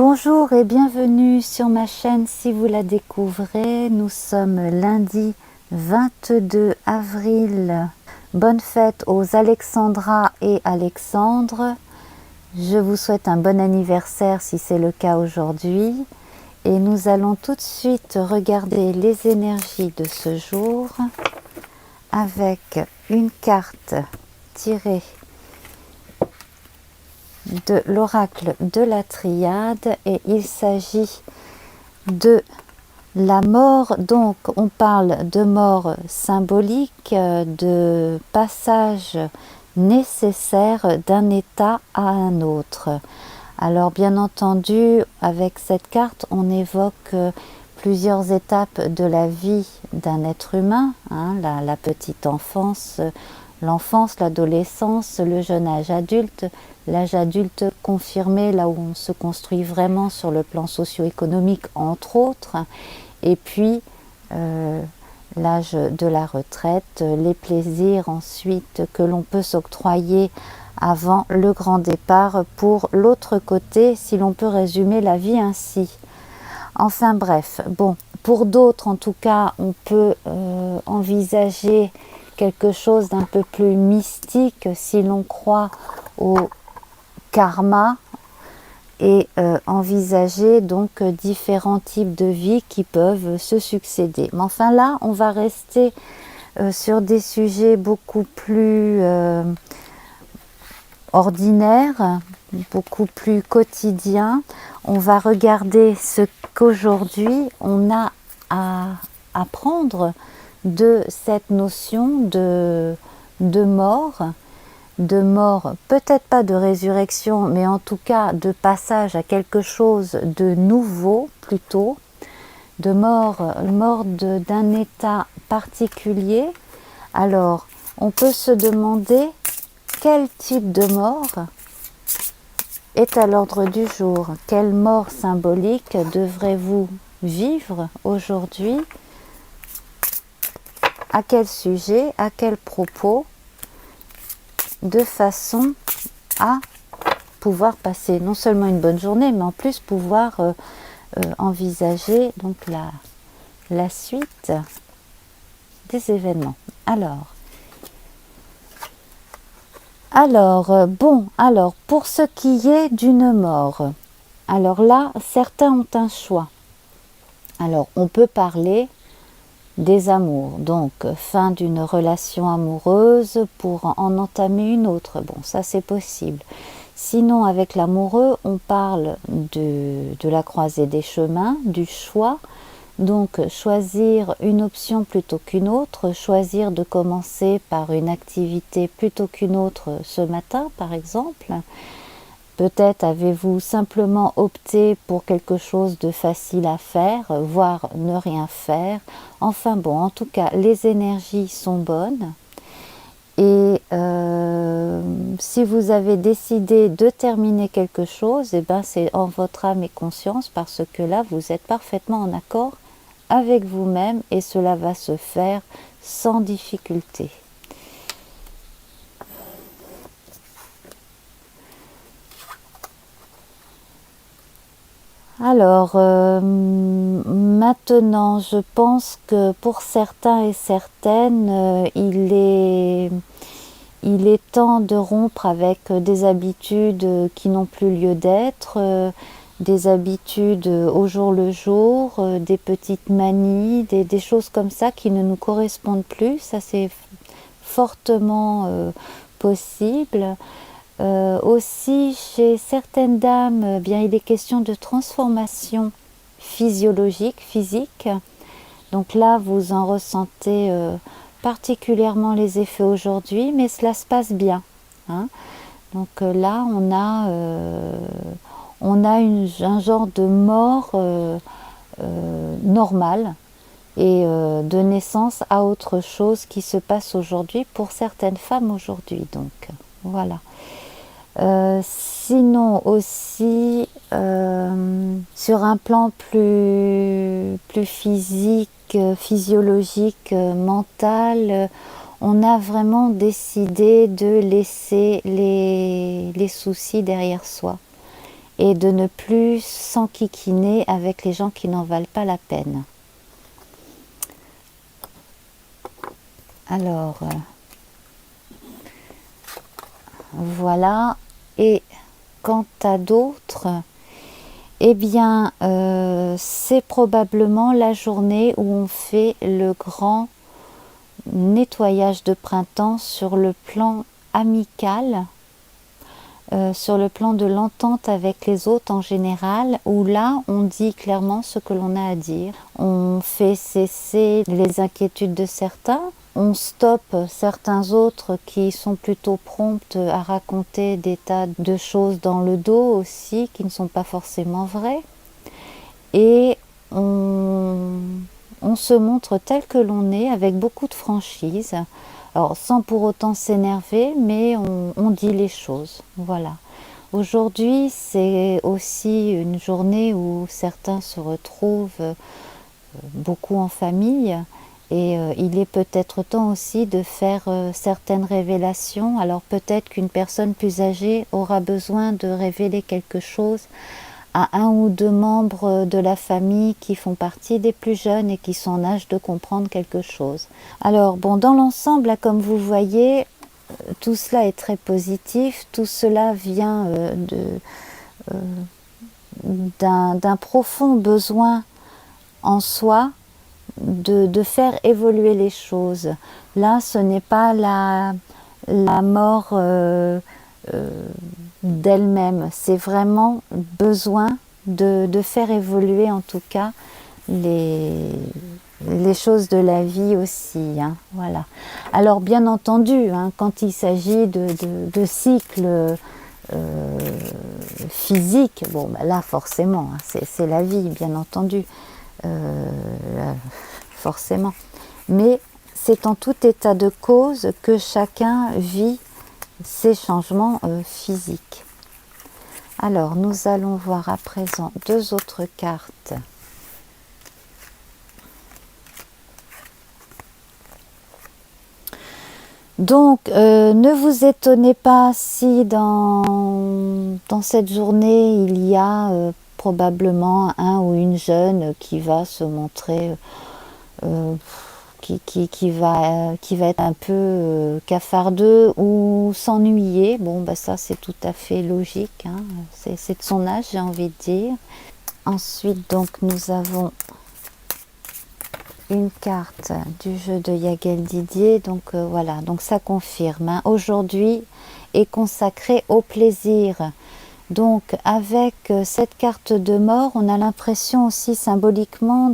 Bonjour et bienvenue sur ma chaîne si vous la découvrez. Nous sommes lundi 22 avril. Bonne fête aux Alexandra et Alexandre. Je vous souhaite un bon anniversaire si c'est le cas aujourd'hui. Et nous allons tout de suite regarder les énergies de ce jour avec une carte tirée de l'oracle de la Triade et il s'agit de la mort. Donc on parle de mort symbolique, de passage nécessaire d'un état à un autre. Alors bien entendu avec cette carte on évoque plusieurs étapes de la vie d'un être humain, la petite enfance, l'enfance, l'adolescence, le jeune âge adulte, l'âge adulte confirmé, là où on se construit vraiment sur le plan socio-économique, entre autres, et puis l'âge de la retraite, les plaisirs ensuite que l'on peut s'octroyer avant le grand départ pour l'autre côté, si l'on peut résumer la vie ainsi. Enfin bref, bon, pour d'autres en tout cas, on peut envisager quelque chose d'un peu plus mystique si l'on croit au karma et envisager donc différents types de vies qui peuvent se succéder. Mais enfin là, on va rester sur des sujets beaucoup plus ordinaires, beaucoup plus quotidiens. On va regarder ce qu'aujourd'hui on a à apprendre de cette notion de mort, peut-être pas de résurrection, mais en tout cas de passage à quelque chose de nouveau plutôt, de mort d'un état particulier. Alors, on peut se demander quel type de mort est à l'ordre du jour. Quelle mort symbolique devrez-vous vivre aujourd'hui? À quel sujet? À quel propos? De façon à pouvoir passer non seulement une bonne journée, mais en plus pouvoir envisager donc la suite des événements. Alors, pour ce qui est d'une mort, alors là, certains ont un choix. Alors, on peut parler des amours, donc fin d'une relation amoureuse pour en entamer une autre. Bon, ça c'est possible. Sinon, avec l'amoureux, on parle de la croisée des chemins, du choix. Donc, choisir une option plutôt qu'une autre, choisir de commencer par une activité plutôt qu'une autre ce matin, par exemple. Peut-être avez-vous simplement opté pour quelque chose de facile à faire, voire ne rien faire. Enfin bon, en tout cas, les énergies sont bonnes. Et si vous avez décidé de terminer quelque chose, eh ben c'est en votre âme et conscience parce que là, vous êtes parfaitement en accord avec vous-même et cela va se faire sans difficulté. Alors, maintenant, je pense que pour certains et certaines, il est temps de rompre avec des habitudes qui n'ont plus lieu d'être, des habitudes au jour le jour, des petites manies, des choses comme ça qui ne nous correspondent plus. Ça, c'est fortement possible. Aussi, chez certaines dames, bien, il est question de transformation physiologique, physique. Donc là, vous en ressentez particulièrement les effets aujourd'hui, mais cela se passe bien. Donc là, on a un genre de mort normale et de naissance à autre chose qui se passe aujourd'hui pour certaines femmes aujourd'hui. Donc voilà. Sinon aussi sur un plan plus physique, physiologique, mental, on a vraiment décidé de laisser les soucis derrière soi et de ne plus s'enquiquiner avec les gens qui n'en valent pas la peine. Alors, voilà. Et quant à d'autres, eh bien, c'est probablement la journée où on fait le grand nettoyage de printemps sur le plan amical, sur le plan de l'entente avec les autres en général, où là on dit clairement ce que l'on a à dire. On fait cesser les inquiétudes de certains, on stoppe certains autres qui sont plutôt promptes à raconter des tas de choses dans le dos aussi, qui ne sont pas forcément vraies. Et on se montre tel que l'on est, avec beaucoup de franchise. Alors, sans pour autant s'énerver, mais on dit les choses. Voilà. Aujourd'hui, c'est aussi une journée où certains se retrouvent beaucoup en famille. Et il est peut-être temps aussi de faire certaines révélations. Alors peut-être qu'une personne plus âgée aura besoin de révéler quelque chose à un ou deux membres de la famille qui font partie des plus jeunes et qui sont en âge de comprendre quelque chose. Alors bon, dans l'ensemble, là, comme vous voyez, tout cela est très positif, tout cela vient d'un profond besoin en soi de faire évoluer les choses. Là, ce n'est pas la mort d'elle-même, c'est vraiment besoin de faire évoluer en tout cas les choses de la vie aussi. Hein, voilà. Alors bien entendu, hein, quand il s'agit de cycles physiques, bon, ben là forcément, hein, c'est la vie, bien entendu. Forcément. Mais c'est en tout état de cause que chacun vit ces changements physiques. Alors, nous allons voir à présent deux autres cartes. Donc, ne vous étonnez pas si dans cette journée, il y a probablement un ou une jeune qui va se montrer, qui va être un peu cafardeux ou s'ennuyer. Bon, bah ça c'est tout à fait logique, hein. C'est de son âge, j'ai envie de dire. Ensuite, donc, nous avons une carte du jeu de Yagel Didier, donc voilà, donc ça confirme, hein. Aujourd'hui est consacré au plaisir. Donc avec cette carte de mort, on a l'impression aussi symboliquement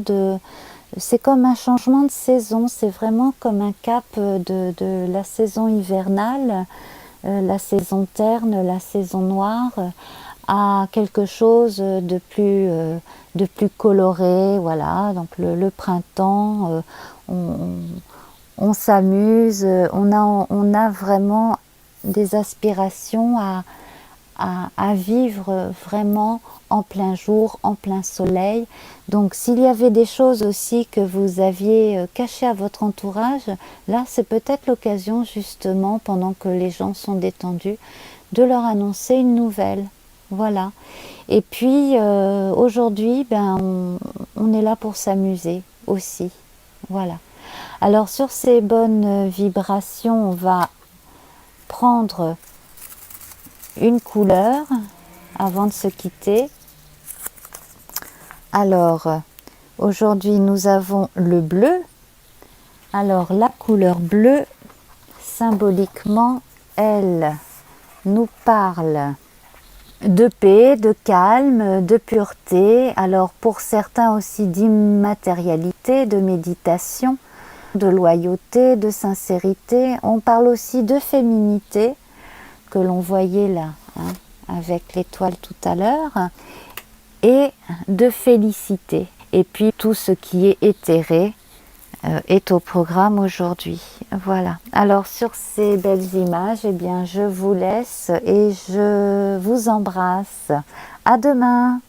c'est comme un changement de saison, c'est vraiment comme un cap de la saison hivernale, la saison terne, la saison noire, à quelque chose de plus coloré. Voilà, donc le printemps, on s'amuse, on a vraiment des aspirations à vivre vraiment en plein jour, en plein soleil. Donc s'il y avait des choses aussi que vous aviez cachées à votre entourage, là c'est peut-être l'occasion justement, pendant que les gens sont détendus, de leur annoncer une nouvelle. Voilà. Et puis aujourd'hui, ben, on est là pour s'amuser aussi. Voilà. Alors sur ces bonnes vibrations, on va prendre une couleur avant de se quitter. Alors, aujourd'hui, nous avons le bleu. Alors, la couleur bleue, symboliquement, elle nous parle de paix, de calme, de pureté. Alors, pour certains aussi d'immatérialité, de méditation, de loyauté, de sincérité. On parle aussi de féminité, que l'on voyait là, hein, avec l'étoile tout à l'heure, et de félicité. Et puis tout ce qui est éthéré est au programme aujourd'hui. Voilà. Alors sur ces belles images, eh bien, je vous laisse et je vous embrasse. À demain.